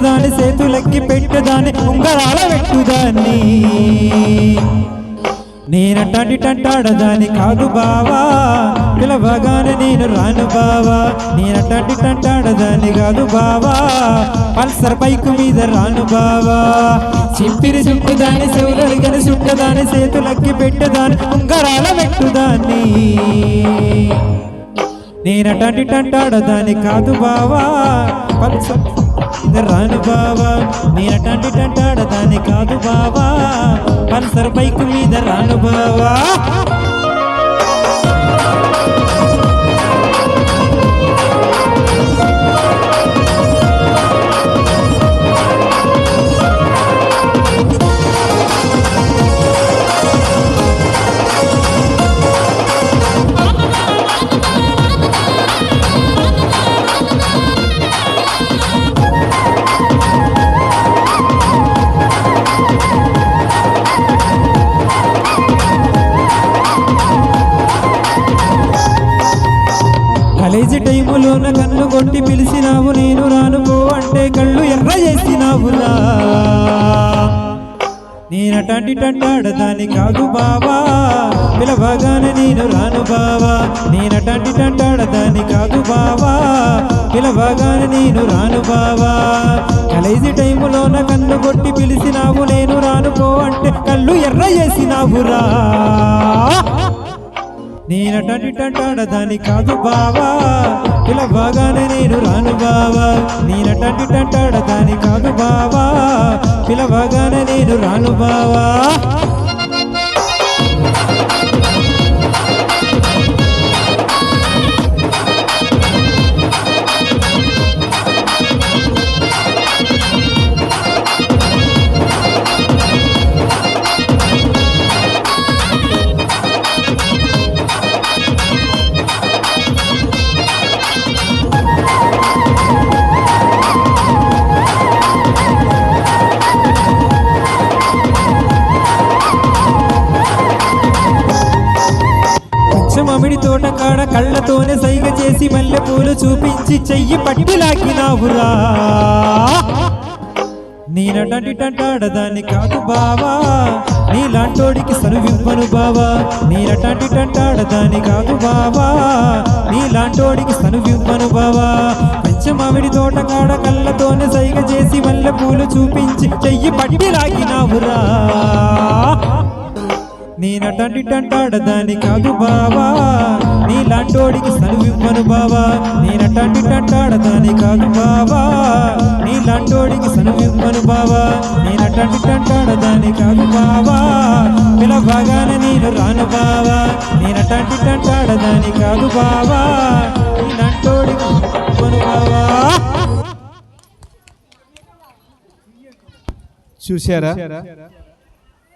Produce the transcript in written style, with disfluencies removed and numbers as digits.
సుట్టదాని చేతులెక్కి పెట్టదాని ఉంగరాల పెట్టుదాన్ని నేనటంటాడదాని కాదు బావా పిలవగానే నేను రాను బావా నేనటంటాడదాని కాదు బావా పల్సర్ బైకు మీద రాను బావా చింపిరి సుట్టుదాని చెవులరిగని సుట్టదాని చేతులెక్కి పెట్టదాని ఉంగరాల పెట్టుదాన్ని నేనటంటాడదాని కాదు బావా పల్సర్ రాను బావా నేనటంటాడదాని కాదు బావా పల్సర్ బైకు మీద రాను బావా కాలేజీ టైములోన కన్ను కొట్టి పిలిచినావు నేను రాను పో అంటే కళ్ళు ఎర్ర చేసినావులా నేనటంటాడదాని కాదు బావా పిలవగానే నేను రాను బావా నేనటంటాడదాని కాదు బావా పిలవగానే నేను రాను బావా కాలేజీ టైములోన కన్ను కొట్టి పిలిచినావు నేను రాను పో అంటే కళ్ళు ఎర్ర చేసినావురా నేనటంటాడదాని కాదు బావా పిలవగానే నేను రాను బావా నేనటంటాడదాని కాదు బావా పిలవగానే నేను రాను బావా మామిడి తోట కాడ కళ్ళతోనే సైగ చేసి మల్లె పూలు చూపించి చెయ్యి పట్టి లాగినావురా నేనటంటాడదాన్ని కాదు బావా నీలాంటోడికి సనువివ్వను బావా నేనటంటాడదాన్ని కాదు బావా నీలాంటోడికి సనువివ్వను బావా పంచమామిడి తోట కాడ కళ్ళతోనే సైగ చేసి మల్లె పూలు చూపించి చెయ్యి పట్టి లాగినావురా నేనటంటాడదాని కాదు బావా నీలాంటోడికి సనువివ్వను బావా నేనటంటాడదాని కాదు బావా నీలాంటోడికి సనువివ్వను బావా నేనటంటాడదాని కాదు బావా పిలవగానే నేను రాను బావా నేనటంటాడదాని కాదు బావా నీలాంటోడికి సనువివ్వను బావా చూశారా